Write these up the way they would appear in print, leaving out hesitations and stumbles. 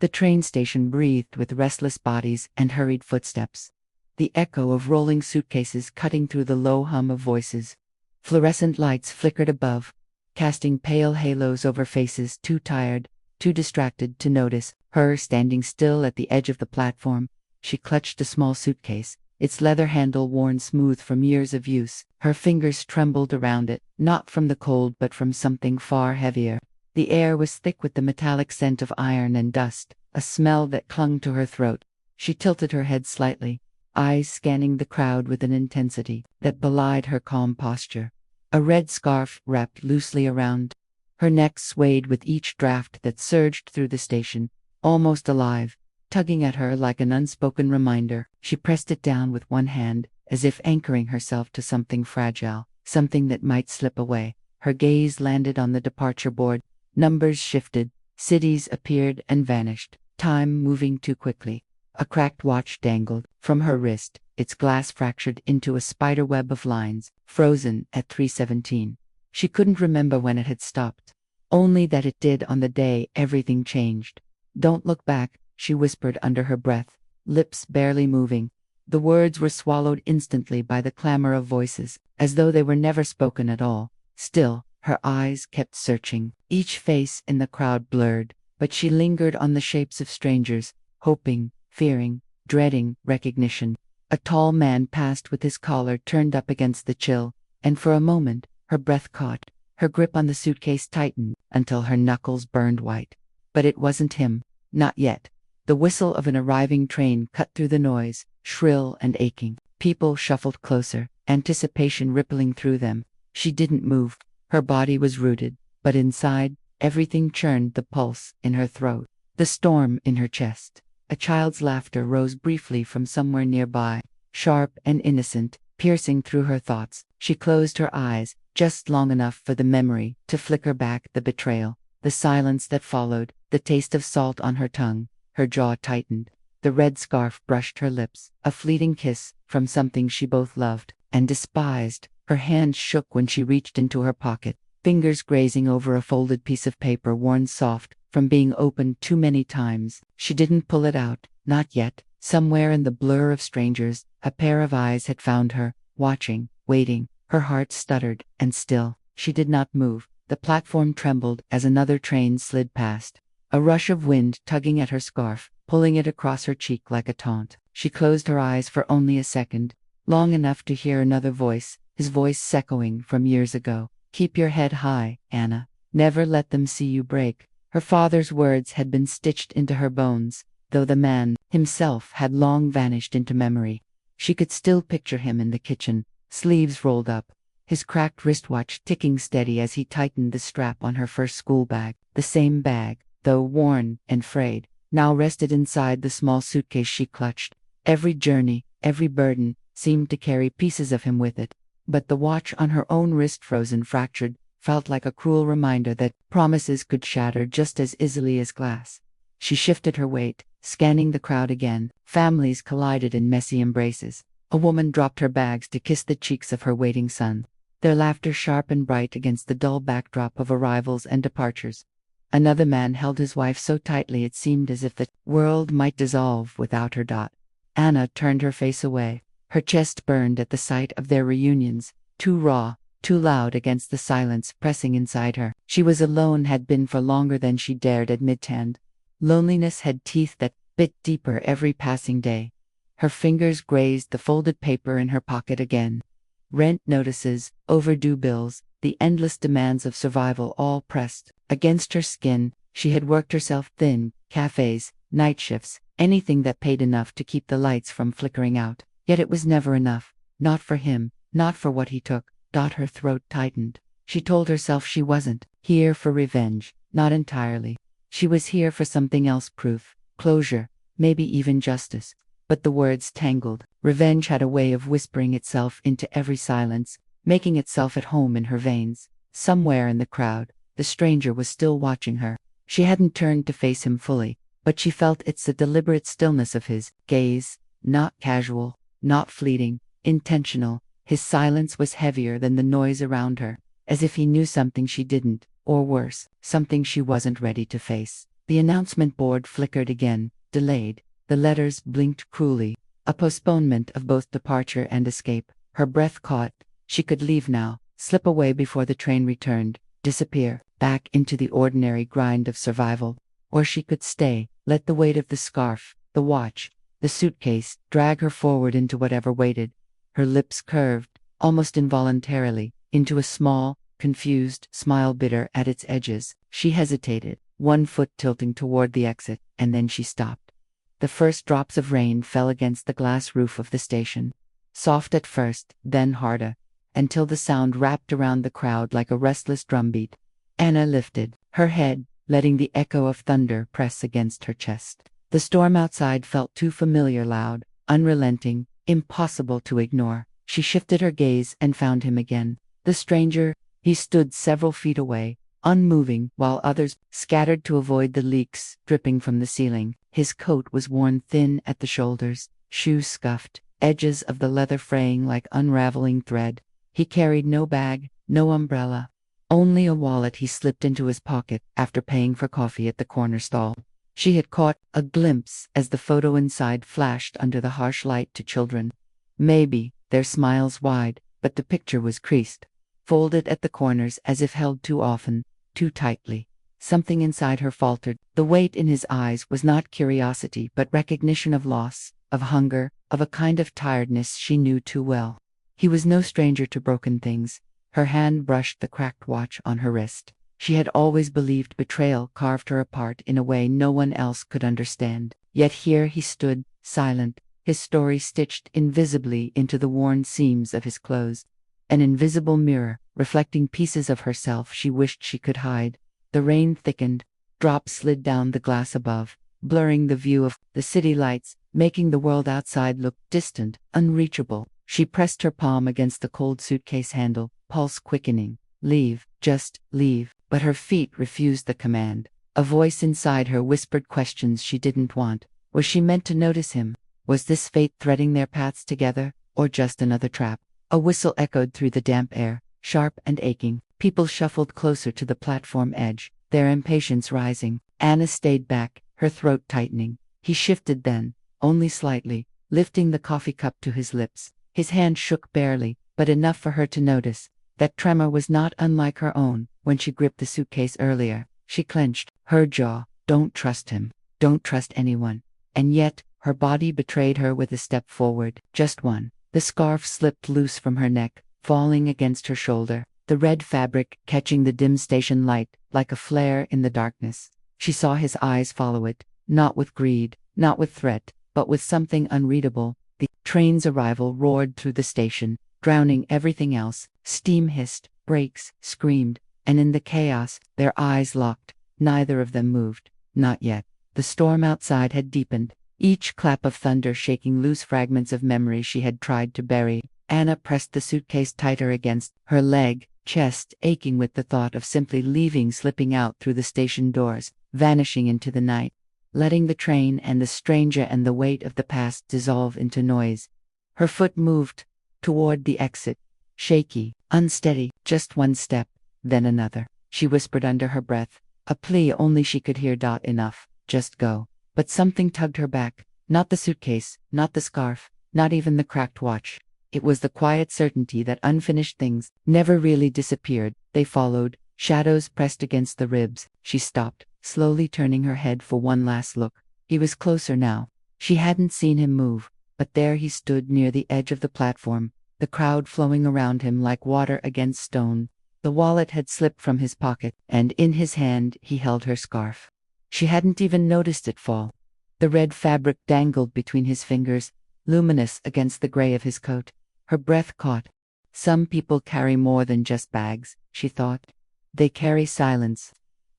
The train station breathed with restless bodies and hurried footsteps. The echo of rolling suitcases cutting through the low hum of voices. Fluorescent lights flickered above, casting pale halos over faces too tired, too distracted to notice. Her standing still at the edge of the platform, she clutched a small suitcase, its leather handle worn smooth from years of use. Her fingers trembled around it, not from the cold but from something far heavier. The air was thick with the metallic scent of iron and dust, a smell that clung to her throat. She tilted her head slightly, eyes scanning the crowd with an intensity that belied her calm posture. A red scarf wrapped loosely around her neck swayed with each draft that surged through the station, almost alive, tugging at her like an unspoken reminder. She pressed it down with one hand, as if anchoring herself to something fragile, something that might slip away. Her gaze landed on the departure board. Numbers shifted, cities appeared and vanished, time moving too quickly. A cracked watch dangled from her wrist, its glass fractured into a spiderweb of lines, frozen at 3:17. She couldn't remember when it had stopped, only that it did on the day everything changed. "Don't look back," she whispered under her breath, lips barely moving. The words were swallowed instantly by the clamor of voices, as though they were never spoken at all. Still, her eyes kept searching, each face in the crowd blurred, but she lingered on the shapes of strangers, hoping, fearing, dreading recognition. A tall man passed with his collar turned up against the chill, and for a moment, her breath caught. Her grip on the suitcase tightened until her knuckles burned white. But it wasn't him. Not yet. The whistle of an arriving train cut through the noise, shrill and aching. People shuffled closer, anticipation rippling through them. She didn't move. Her body was rooted, but inside, everything churned. The pulse in her throat, the storm in her chest. A child's laughter rose briefly from somewhere nearby, sharp and innocent, piercing through her thoughts. She closed her eyes, just long enough for the memory to flicker back. The betrayal, the silence that followed, the taste of salt on her tongue. Her jaw tightened. The red scarf brushed her lips, a fleeting kiss from something she both loved and despised. Her hand shook when she reached into her pocket, fingers grazing over a folded piece of paper worn soft from being opened too many times. She didn't pull it out, not yet. Somewhere in the blur of strangers, a pair of eyes had found her, watching, waiting. Her heart stuttered, and still, she did not move. The platform trembled as another train slid past, a rush of wind tugging at her scarf, pulling it across her cheek like a taunt. She closed her eyes for only a second, long enough to hear another voice, his voice echoing from years ago. "Keep your head high, Anna. Never let them see you break." Her father's words had been stitched into her bones, though the man himself had long vanished into memory. She could still picture him in the kitchen, sleeves rolled up, his cracked wristwatch ticking steady as he tightened the strap on her first school bag. The same bag, though worn and frayed, now rested inside the small suitcase she clutched. Every journey, every burden, seemed to carry pieces of him with it. But the watch on her own wrist, frozen, fractured, felt like a cruel reminder that promises could shatter just as easily as glass. She shifted her weight, scanning the crowd again. Families collided in messy embraces. A woman dropped her bags to kiss the cheeks of her waiting son, their laughter sharp and bright against the dull backdrop of arrivals and departures. Another man held his wife so tightly it seemed as if the world might dissolve without her. Anna turned her face away. Her chest burned at the sight of their reunions, too raw, too loud against the silence pressing inside her. She was alone, had been for longer than she dared admit, and loneliness had teeth that bit deeper every passing day. Her fingers grazed the folded paper in her pocket again. Rent notices, overdue bills, the endless demands of survival all pressed against her skin. She had worked herself thin, cafes, night shifts, anything that paid enough to keep the lights from flickering out. Yet it was never enough. Not for him, not for what he took. Her throat tightened. She told herself she wasn't here for revenge, not entirely. She was here for something else, proof, closure, maybe even justice. But the words tangled. Revenge had a way of whispering itself into every silence, making itself at home in her veins. Somewhere in the crowd, the stranger was still watching her. She hadn't turned to face him fully, but she felt the deliberate stillness of his gaze, not casual, not fleeting, intentional. His silence was heavier than the noise around her, as if he knew something she didn't, or worse, something she wasn't ready to face. The announcement board flickered again, delayed. The letters blinked cruelly. A postponement of both departure and escape. Her breath caught. She could leave now, slip away before the train returned, disappear, back into the ordinary grind of survival. Or she could stay, let the weight of the scarf, the watch, the suitcase, drag her forward into whatever waited. Her lips curved, almost involuntarily, into a small, confused smile, bitter at its edges. She hesitated, one foot tilting toward the exit, and then she stopped. The first drops of rain fell against the glass roof of the station. Soft at first, then harder, until the sound wrapped around the crowd like a restless drumbeat. Anna lifted her head, letting the echo of thunder press against her chest. The storm outside felt too familiar, loud, unrelenting, impossible to ignore. She shifted her gaze and found him again. The stranger, he stood several feet away, unmoving, while others scattered to avoid the leaks dripping from the ceiling. His coat was worn thin at the shoulders, shoes scuffed, edges of the leather fraying like unraveling thread. He carried no bag, no umbrella, only a wallet he slipped into his pocket after paying for coffee at the corner stall. She had caught a glimpse as the photo inside flashed under the harsh light to children. Maybe, their smiles wide, but the picture was creased, folded at the corners as if held too often, too tightly. Something inside her faltered. The weight in his eyes was not curiosity but recognition of loss, of hunger, of a kind of tiredness she knew too well. He was no stranger to broken things. Her hand brushed the cracked watch on her wrist. She had always believed betrayal carved her apart in a way no one else could understand. Yet here he stood, silent, his story stitched invisibly into the worn seams of his clothes. An invisible mirror, reflecting pieces of herself she wished she could hide. The rain thickened, drops slid down the glass above, blurring the view of the city lights, making the world outside look distant, unreachable. She pressed her palm against the cold suitcase handle, pulse quickening. Leave, just leave. But her feet refused the command. A voice inside her whispered questions she didn't want. Was she meant to notice him? Was this fate threading their paths together, or just another trap? A whistle echoed through the damp air, sharp and aching. People shuffled closer to the platform edge, their impatience rising. Anna stayed back, her throat tightening. He shifted then, only slightly, lifting the coffee cup to his lips. His hand shook barely, but enough for her to notice. That tremor was not unlike her own when she gripped the suitcase earlier. She clenched her jaw. Don't trust him. Don't trust anyone. And yet, her body betrayed her with a step forward. Just one. The scarf slipped loose from her neck, falling against her shoulder, the red fabric catching the dim station light like a flare in the darkness. She saw his eyes follow it, not with greed, not with threat, but with something unreadable. The train's arrival roared through the station, drowning everything else. Steam hissed, brakes screamed, and in the chaos, their eyes locked. Neither of them moved. Not yet. The storm outside had deepened, each clap of thunder shaking loose fragments of memory she had tried to bury. Anna pressed the suitcase tighter against her leg, chest aching with the thought of simply leaving, slipping out through the station doors, vanishing into the night, letting the train and the stranger and the weight of the past dissolve into noise. Her foot moved toward the exit, shaky, unsteady, just one step, then another. She whispered under her breath, a plea only she could hear. Enough, just go. But something tugged her back, not the suitcase, not the scarf, not even the cracked watch. It was the quiet certainty that unfinished things never really disappeared. They followed, shadows pressed against the ribs. She stopped, slowly turning her head for one last look. He was closer now. She hadn't seen him move, but there he stood near the edge of the platform, the crowd flowing around him like water against stone. The wallet had slipped from his pocket, and in his hand he held her scarf. She hadn't even noticed it fall. The red fabric dangled between his fingers, luminous against the gray of his coat. Her breath caught. Some people carry more than just bags, she thought. They carry silence.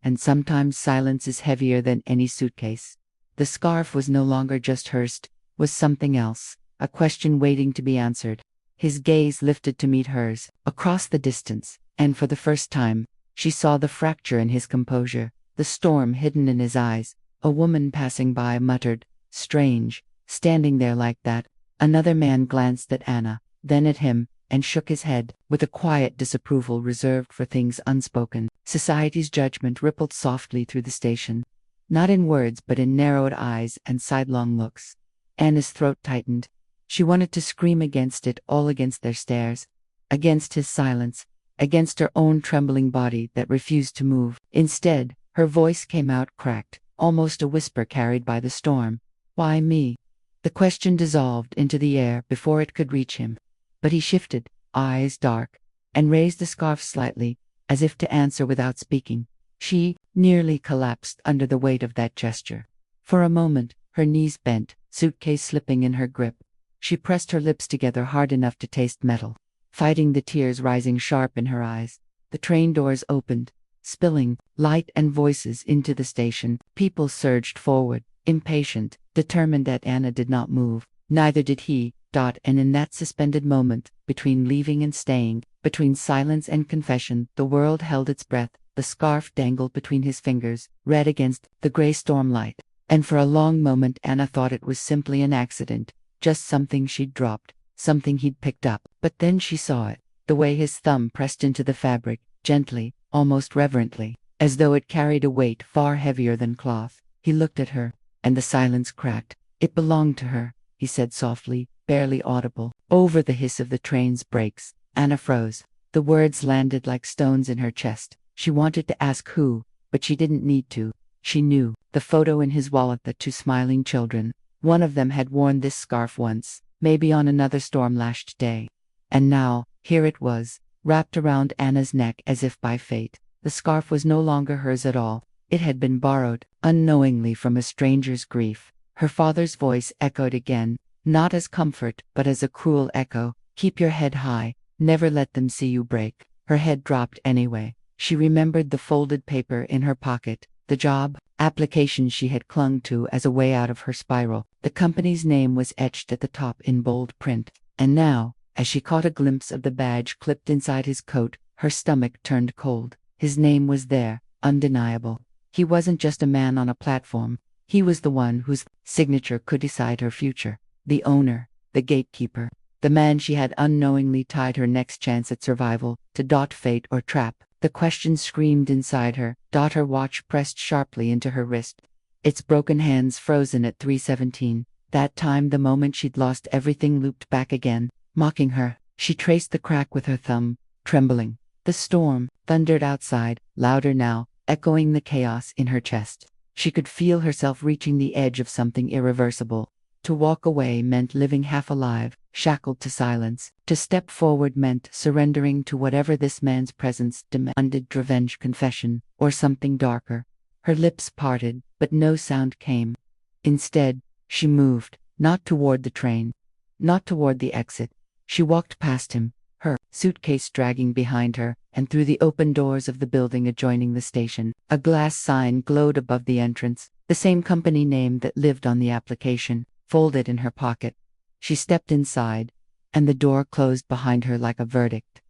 And sometimes silence is heavier than any suitcase. The scarf was no longer just hers, was something else, a question waiting to be answered. His gaze lifted to meet hers, across the distance, and for the first time, she saw the fracture in his composure, the storm hidden in his eyes. A woman passing by muttered, "Strange, standing there like that." Another man glanced at Anna, then at him, and shook his head, with a quiet disapproval reserved for things unspoken. Society's judgment rippled softly through the station. not in words but in narrowed eyes and sidelong looks. Anna's throat tightened. She wanted to scream against it all, against their stares, against his silence, against her own trembling body that refused to move. Instead, her voice came out cracked, almost a whisper carried by the storm. Why me? The question dissolved into the air before it could reach him. But he shifted, eyes dark, and raised the scarf slightly, as if to answer without speaking. She nearly collapsed under the weight of that gesture. For a moment, her knees bent, suitcase slipping in her grip. She pressed her lips together hard enough to taste metal, fighting the tears rising sharp in her eyes. The train doors opened, spilling light and voices into the station. People surged forward, impatient, determined that Anna did not move. Neither did he. And in that suspended moment, between leaving and staying, between silence and confession, the world held its breath. The scarf dangled between his fingers, red against the gray stormlight. And for a long moment Anna thought it was simply an accident, just something she'd dropped, something he'd picked up. But then she saw it, the way his thumb pressed into the fabric, gently, almost reverently, as though it carried a weight far heavier than cloth. He looked at her, and the silence cracked. It belonged to her, he said softly, barely audible. Over the hiss of the train's brakes, Anna froze. The words landed like stones in her chest. She wanted to ask who, but she didn't need to. She knew. The photo in his wallet, the two smiling children. One of them had worn this scarf once, maybe on another storm-lashed day. And now, here it was, wrapped around Anna's neck as if by fate. The scarf was no longer hers at all. It had been borrowed, unknowingly, from a stranger's grief. Her father's voice echoed again, not as comfort, but as a cruel echo. Keep your head high, never let them see you break. Her head dropped anyway. She remembered the folded paper in her pocket, the job application she had clung to as a way out of her spiral. The company's name was etched at the top in bold print. And now, as she caught a glimpse of the badge clipped inside his coat, her stomach turned cold. His name was there, undeniable. He wasn't just a man on a platform. He was the one whose signature could decide her future. The owner, the gatekeeper, the man she had unknowingly tied her next chance at survival to. Fate or trap? The question screamed inside her. Her watch pressed sharply into her wrist, its broken hands frozen at 3:17. That time, the moment she'd lost everything, looped back again, mocking her. She traced the crack with her thumb, trembling. The storm thundered outside, louder now, echoing the chaos in her chest. She could feel herself reaching the edge of something irreversible. To walk away meant living half alive, shackled to silence. To step forward meant surrendering to whatever this man's presence demanded: revenge, confession, or something darker. Her lips parted, but no sound came. Instead, she moved, not toward the train, not toward the exit. She walked past him, her suitcase dragging behind her, and through the open doors of the building adjoining the station. A glass sign glowed above the entrance, the same company name that lived on the application, folded in her pocket. She stepped inside, and the door closed behind her like a verdict.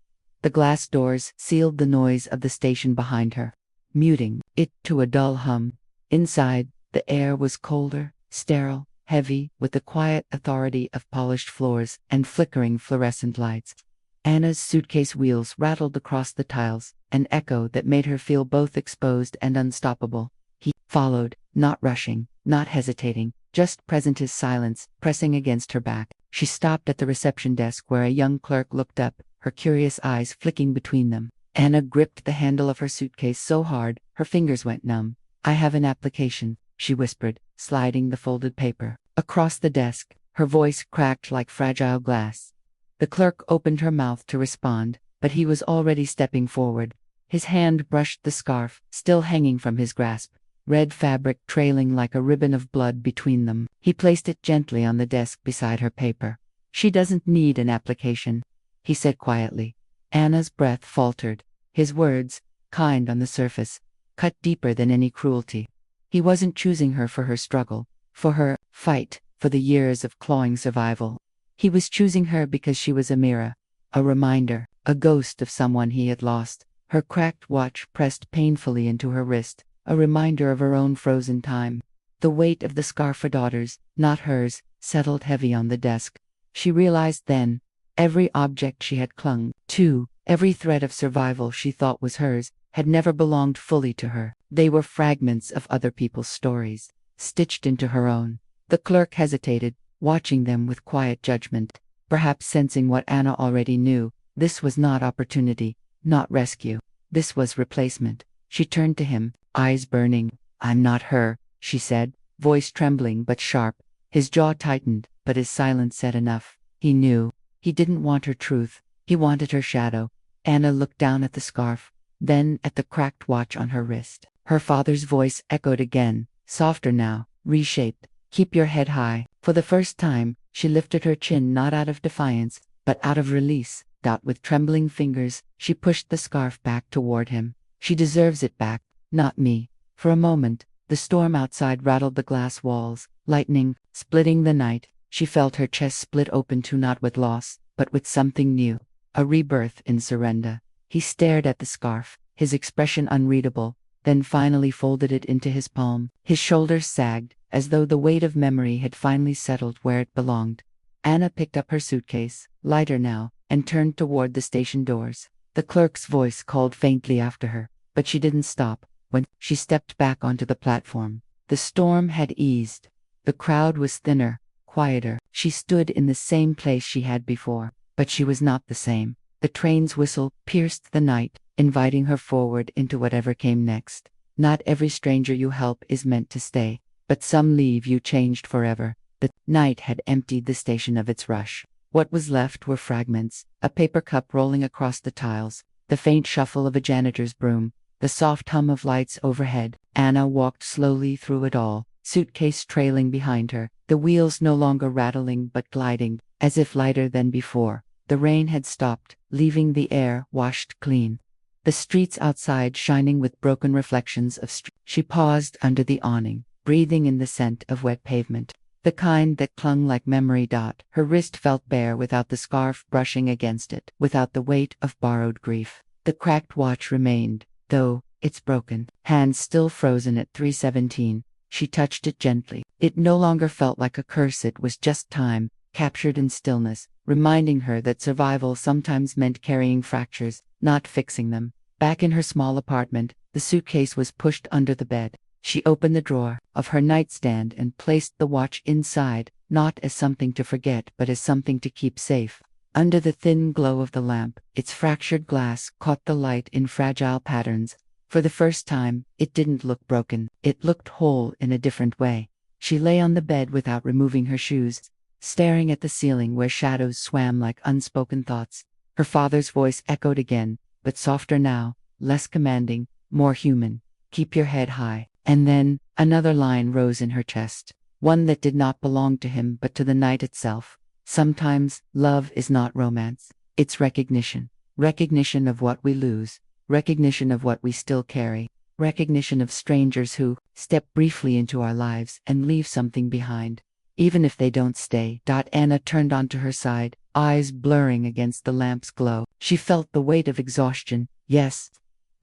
The glass doors sealed the noise of the station behind her, muting it to a dull hum. Inside, the air was colder, sterile, heavy, with the quiet authority of polished floors and flickering fluorescent lights. Anna's suitcase wheels rattled across the tiles, an echo that made her feel both exposed and unstoppable. He followed, not rushing, not hesitating, just present, his silence pressing against her back. She stopped at the reception desk where a young clerk looked up, her curious eyes flicking between them. Anna gripped the handle of her suitcase so hard, her fingers went numb. "I have an application," she whispered, sliding the folded paper across the desk. Her voice cracked like fragile glass. The clerk opened her mouth to respond, but he was already stepping forward. His hand brushed the scarf, still hanging from his grasp, red fabric trailing like a ribbon of blood between them. He placed it gently on the desk beside her paper. "She doesn't need an application," he said quietly. Anna's breath faltered. His words, kind on the surface, cut deeper than any cruelty. He wasn't choosing her for her struggle, for her fight, for the years of clawing survival. He was choosing her because she was a mirror, a reminder, a ghost of someone he had lost. Her cracked watch pressed painfully into her wrist, a reminder of her own frozen time. The weight of the scarf, her daughter's, not hers, settled heavy on the desk. She realized then, every object she had clung to, every thread of survival she thought was hers, had never belonged fully to her. They were fragments of other people's stories, stitched into her own. The clerk hesitated, watching them with quiet judgment, perhaps sensing what Anna already knew. This was not opportunity, not rescue. This was replacement. She turned to him, eyes burning. "I'm not her," she said, voice trembling but sharp. His jaw tightened, but his silence said enough. He knew. He didn't want her truth. He wanted her shadow. Anna looked down at the scarf, then at the cracked watch on her wrist. Her father's voice echoed again, softer now, reshaped. "Keep your head high." For the first time, she lifted her chin not out of defiance, but out of release. With trembling fingers, she pushed the scarf back toward him. "She deserves it back, not me." For a moment, the storm outside rattled the glass walls, lightning, splitting the night. She felt her chest split open not with loss, but with something new. A rebirth in surrender. He stared at the scarf, his expression unreadable, then finally folded it into his palm. His shoulders sagged, as though the weight of memory had finally settled where it belonged. Anna picked up her suitcase, lighter now, and turned toward the station doors. The clerk's voice called faintly after her, but she didn't stop. When she stepped back onto the platform, the storm had eased. The crowd was thinner, quieter. She stood in the same place she had before, but she was not the same. The train's whistle pierced the night, inviting her forward into whatever came next. Not every stranger you help is meant to stay, but some leave you changed forever. The night had emptied the station of its rush. What was left were fragments, a paper cup rolling across the tiles, the faint shuffle of a janitor's broom, the soft hum of lights overhead. Anna walked slowly through it all, suitcase trailing behind her, the wheels no longer rattling but gliding, as if lighter than before. The rain had stopped, leaving the air washed clean. The streets outside shining with broken reflections of She paused under the awning, breathing in the scent of wet pavement, the kind that clung like memory. Her wrist felt bare without the scarf brushing against it, without the weight of borrowed grief. The cracked watch remained, though its broken hands still frozen at 3:17. She touched it gently. It no longer felt like a curse, it was just time, captured in stillness, reminding her that survival sometimes meant carrying fractures, not fixing them. Back in her small apartment, the suitcase was pushed under the bed. She opened the drawer of her nightstand and placed the watch inside, not as something to forget but as something to keep safe. Under the thin glow of the lamp, its fractured glass caught the light in fragile patterns. For the first time, it didn't look broken. It looked whole in a different way. She lay on the bed without removing her shoes, staring at the ceiling where shadows swam like unspoken thoughts. Her father's voice echoed again, but softer now, less commanding, more human. "Keep your head high." And then, another line rose in her chest, one that did not belong to him but to the night itself. Sometimes, love is not romance. It's recognition. Recognition of what we lose. Recognition of what we still carry. Recognition of strangers who step briefly into our lives and leave something behind, even if they don't stay. Anna turned onto her side, eyes blurring against the lamp's glow. She felt the weight of exhaustion, yes,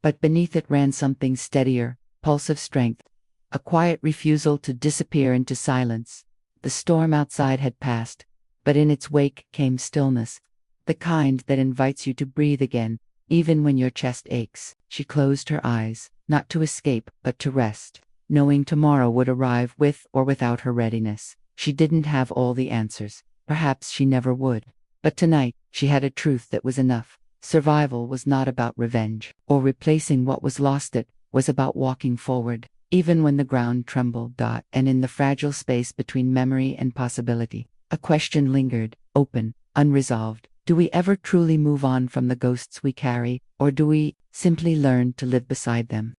but beneath it ran something steadier, pulse of strength, a quiet refusal to disappear into silence. The storm outside had passed, but in its wake came stillness, the kind that invites you to breathe again, even when your chest aches. She closed her eyes, not to escape, but to rest, knowing tomorrow would arrive with or without her readiness. She didn't have all the answers. Perhaps she never would. But tonight, she had a truth that was enough. Survival was not about revenge or replacing what was lost. It was about walking forward, even when the ground trembled. And in the fragile space between memory and possibility, a question lingered, open, unresolved. Do we ever truly move on from the ghosts we carry, or do we simply learn to live beside them?